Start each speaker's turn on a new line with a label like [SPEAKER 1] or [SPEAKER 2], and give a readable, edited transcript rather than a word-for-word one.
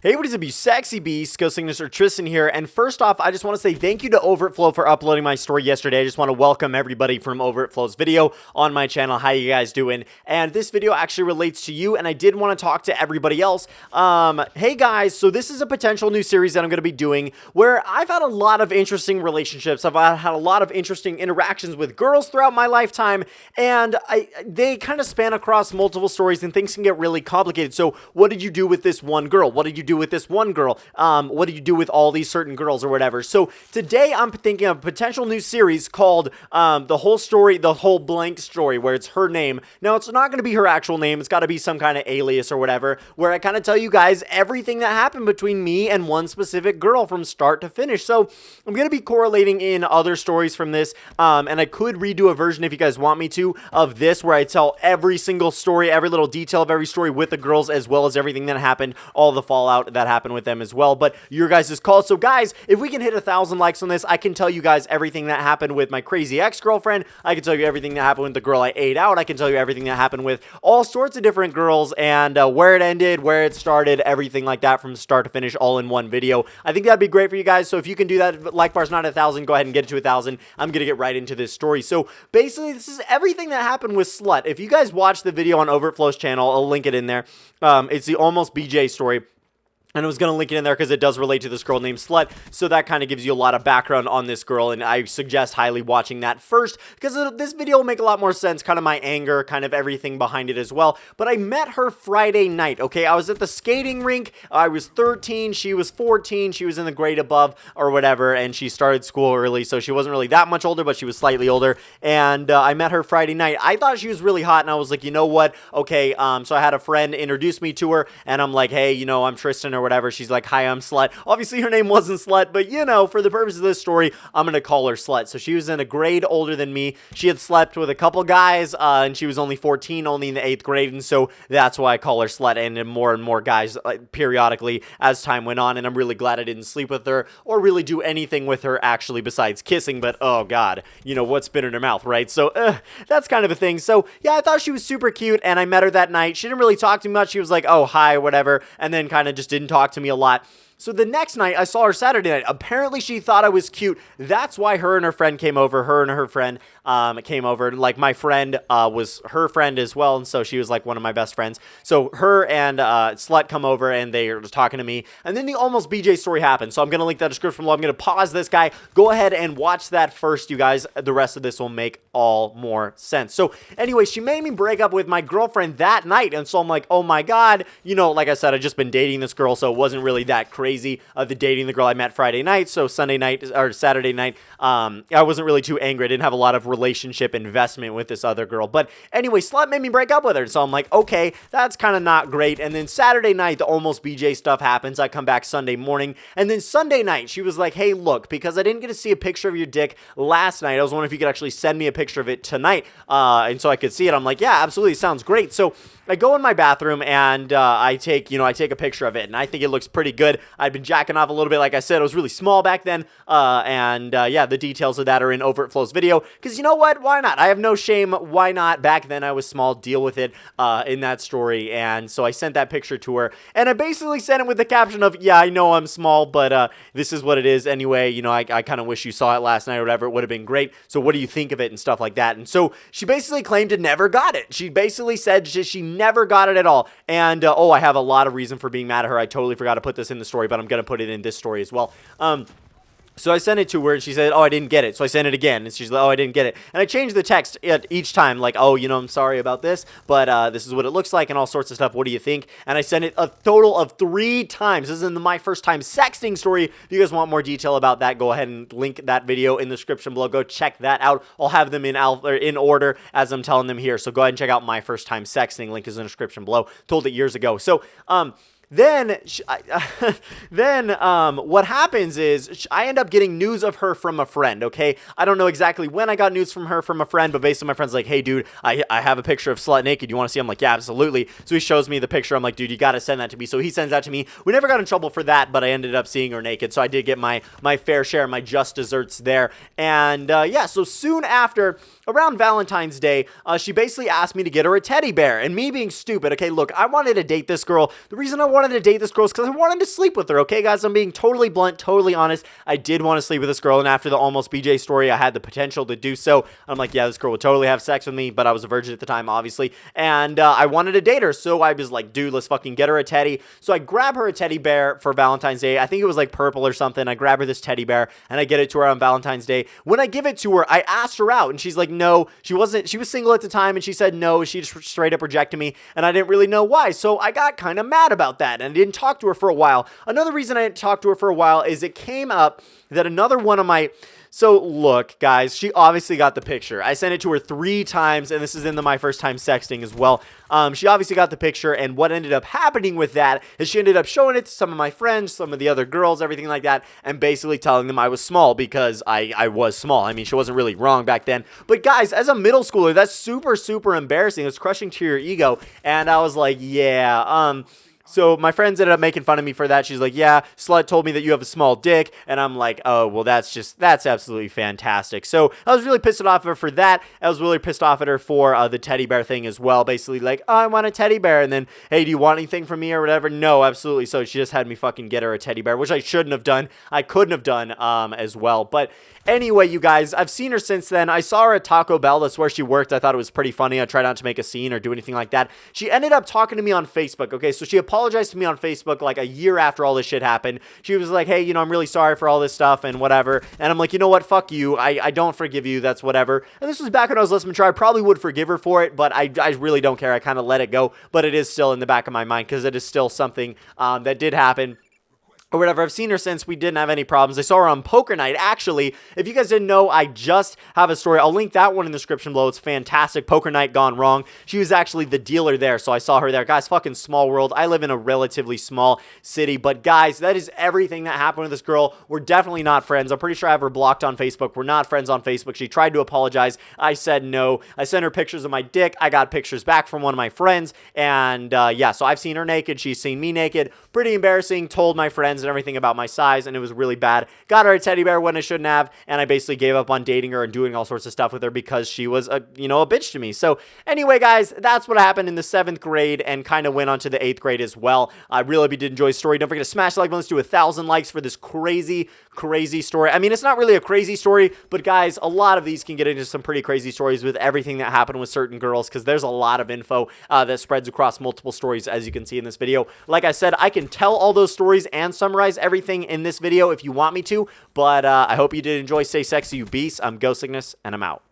[SPEAKER 1] Hey, what is up, you sexy beasts? GhostSickness or Tristan here, and first off, I just want to say thank you to Overtflow for uploading my story yesterday. I just want to welcome everybody from Overtflow's video on my channel. How you guys doing? And this video actually relates to you, and I did want to talk to everybody else. Hey guys, so this is a potential new series that I'm going to be doing where I've had a lot of interesting relationships. I've had a lot of interesting interactions with girls throughout my lifetime, and they kind of span across multiple stories, and things can get really complicated. So what did you do with this one girl? What did you do with this one girl? What do you do with all these certain girls or whatever? So today I'm thinking of a potential new series called the whole blank story, where it's her name. Now it's not going to be her actual name. It's got to be some kind of alias or whatever, where I kind of tell you guys everything that happened between me and one specific girl from start to finish. So I'm going to be correlating in other stories from this, and I could redo a version if you guys want me to of this, where I tell every single story, every little detail of every story with the girls, as well as everything that happened, all the fallout that happened with them as well. But your guys' call. So guys, if we can hit 1,000 likes on this, I can tell you guys everything that happened with my crazy ex-girlfriend. I can tell you everything that happened with the girl I ate out. I can tell you everything that happened with all sorts of different girls, and where it ended, where it started, everything like that from start to finish, all in one video. I think that'd be great for you guys. So if you can do that, like bar's not 1,000, go ahead and get it to 1,000. I'm gonna get right into this story. So basically, this is everything that happened with Slut. If you guys watch the video on Overtflow's channel, I'll link it in there. It's the Almost BJ story. And I was going to link it in there because it does relate to this girl named Slut, so that kind of gives you a lot of background on this girl, and I suggest highly watching that first, because this video will make a lot more sense, kind of my anger, kind of everything behind it as well. But I met her Friday night, okay? I was at the skating rink. I was 13, she was 14, she was in the grade above or whatever, and she started school early, so she wasn't really that much older, but she was slightly older, and I met her Friday night. I thought she was really hot, and I was like, you know what? Okay, so I had a friend introduce me to her, and I'm like, hey, you know, I'm Tristan or whatever. She's like, hi, I'm Slut. Obviously her name wasn't Slut, but you know, for the purpose of this story, I'm gonna call her Slut. So she was in a grade older than me. She had slept with a couple guys, and she was only 14, only in the 8th grade, and so that's why I call her Slut, and more guys periodically as time went on. And I'm really glad I didn't sleep with her or really do anything with her actually besides kissing, but oh god, you know, what's been in her mouth, right? So that's kind of a thing. So yeah, I thought she was super cute, and I met her that night. She didn't really talk to me much. She was like, oh, hi, whatever, and then kind of just didn't talk to me a lot. So the next night, I saw her Saturday night. Apparently, she thought I was cute. That's why her and her friend came over. Her and her friend came over. Like, my friend was her friend as well, and so she was, like, one of my best friends. So her and Slut come over, and they are talking to me. And then the Almost BJ story happened. So I'm going to link that description below. I'm going to pause this guy. Go ahead and watch that first, you guys. The rest of this will make all more sense. So anyway, she made me break up with my girlfriend that night. And so I'm like, oh, my God. You know, like I said, I'd just been dating this girl, so it wasn't really that crazy. The dating the girl I met Friday night. So Sunday night or Saturday night, I wasn't really too angry. I didn't have a lot of relationship investment with this other girl. But anyway, Slut made me break up with her. So I'm like, okay, that's kind of not great. And then Saturday night, the Almost BJ stuff happens. I come back Sunday morning. And then Sunday night, she was like, hey, look, because I didn't get to see a picture of your dick last night, I was wondering if you could actually send me a picture of it tonight. And so I could see it. I'm like, yeah, absolutely. Sounds great. So I go in my bathroom, and I take a picture of it, and I think it looks pretty good. I'd been jacking off a little bit. Like I said, it was really small back then, yeah, the details of that are in Overtflow's video, because you know what? Why not? I have no shame. Why not? Back then, I was small. Deal with it in that story, and so I sent that picture to her, and I basically sent it with the caption of, yeah, I know I'm small, but this is what it is anyway. You know, I kind of wish you saw it last night or whatever. It would have been great. So what do you think of it and stuff like that? And so she basically claimed to never got it. She basically said she never got it at all. And I have a lot of reason for being mad at her. I totally forgot to put this in the story, but I'm going to put it in this story as well. So I sent it to her, and she said, oh, I didn't get it. So I sent it again, and she's like, oh, I didn't get it. And I changed the text each time, like, oh, you know, I'm sorry about this, but this is what it looks like and all sorts of stuff. What do you think? And I sent it a total of 3 times. This is my first time sexting story. If you guys want more detail about that, go ahead and link that video in the description below. Go check that out. I'll have them in order as I'm telling them here. So go ahead and check out my first time sexting. Link is in the description below. Told it years ago. So, Then what happens is I end up getting news of her from a friend, okay? I don't know exactly when I got news from her from a friend, but basically my friend's like, hey, dude, I have a picture of Slut naked. You want to see? I'm like, yeah, absolutely. So he shows me the picture. I'm like, dude, you got to send that to me. So he sends that to me. We never got in trouble for that, but I ended up seeing her naked. So I did get my fair share, my just desserts there. And yeah, so soon after around Valentine's Day, she basically asked me to get her a teddy bear, and me being stupid, okay, look, I wanted to date this girl. The reason I wanted to date this girl is because I wanted to sleep with her, okay, guys? I'm being totally blunt, totally honest. I did want to sleep with this girl, and after the Almost BJ story, I had the potential to do so. I'm like, yeah, this girl would totally have sex with me, but I was a virgin at the time, obviously, and I wanted to date her, so I was like, dude, let's fucking get her a teddy. So I grab her a teddy bear for Valentine's Day. I think it was like purple or something. I grab her this teddy bear, and I get it to her on Valentine's Day. When I give it to her, I asked her out, and she's like, no, she was single at the time, and she said no. She just straight up rejected me, and I didn't really know why, so I got kind of mad about that, and I didn't talk to her for a while. Another reason I didn't talk to her for a while is it came up that another one of my... So, look, guys, she obviously got the picture. I sent it to her 3 times, and this is in my first time sexting as well. She obviously got the picture, and what ended up happening with that is she ended up showing it to some of my friends, some of the other girls, everything like that, and basically telling them I was small because I was small. I mean, she wasn't really wrong back then. But, guys, as a middle schooler, that's super, super embarrassing. It's crushing to your ego, and I was like, yeah, So my friends ended up making fun of me for that. She's like, yeah, Slut told me that you have a small dick. And I'm like, oh, well, that's absolutely fantastic. So I was really pissed off at her for that. I was really pissed off at her for the teddy bear thing as well. Basically like, oh, I want a teddy bear. And then, hey, do you want anything from me or whatever? No, absolutely. So she just had me fucking get her a teddy bear, which I shouldn't have done. I couldn't have done as well. But anyway, you guys, I've seen her since then. I saw her at Taco Bell. That's where she worked. I thought it was pretty funny. I tried not to make a scene or do anything like that. She ended up talking to me on Facebook. Okay, so she apologized to me on Facebook like a year after all this shit happened. She was like, hey, I'm really sorry for all this stuff and whatever. And I'm like, you know what? Fuck you. I don't forgive you. That's whatever. And this was back when I was less mature. I probably would forgive her for it, but I really don't care. I kind of let it go, but it is still in the back of my mind because it is still something that did happen. Or whatever. I've seen her since. We didn't have any problems. I saw her on poker night. Actually, if you guys didn't know, I just have a story. I'll link that one in the description below. It's fantastic. Poker night gone wrong. She was actually the dealer there, so I saw her there. Guys, fucking small world. I live in a relatively small city, but guys, that is everything that happened with this girl. We're definitely not friends. I'm pretty sure I have her blocked on Facebook. We're not friends on Facebook. She tried to apologize. I said no. I sent her pictures of my dick. I got pictures back from one of my friends, and yeah, so I've seen her naked. She's seen me naked. Pretty embarrassing. Told my friends and everything about my size, and it was really bad. Got her a teddy bear when I shouldn't have, and I basically gave up on dating her and doing all sorts of stuff with her because she was a bitch to me. So anyway, guys, that's what happened in the 7th grade and kind of went on to the 8th grade as well. I really hope you did enjoy the story. Don't forget to smash the like button. Let's do 1,000 likes for this crazy story. I mean, it's not really a crazy story, but guys, a lot of these can get into some pretty crazy stories with everything that happened with certain girls because there's a lot of info that spreads across multiple stories, as you can see in this video. Like I said, I can tell all those stories and summarize everything in this video if you want me to, but I hope you did enjoy. Stay sexy, you beasts. I'm GhostSickness, and I'm out.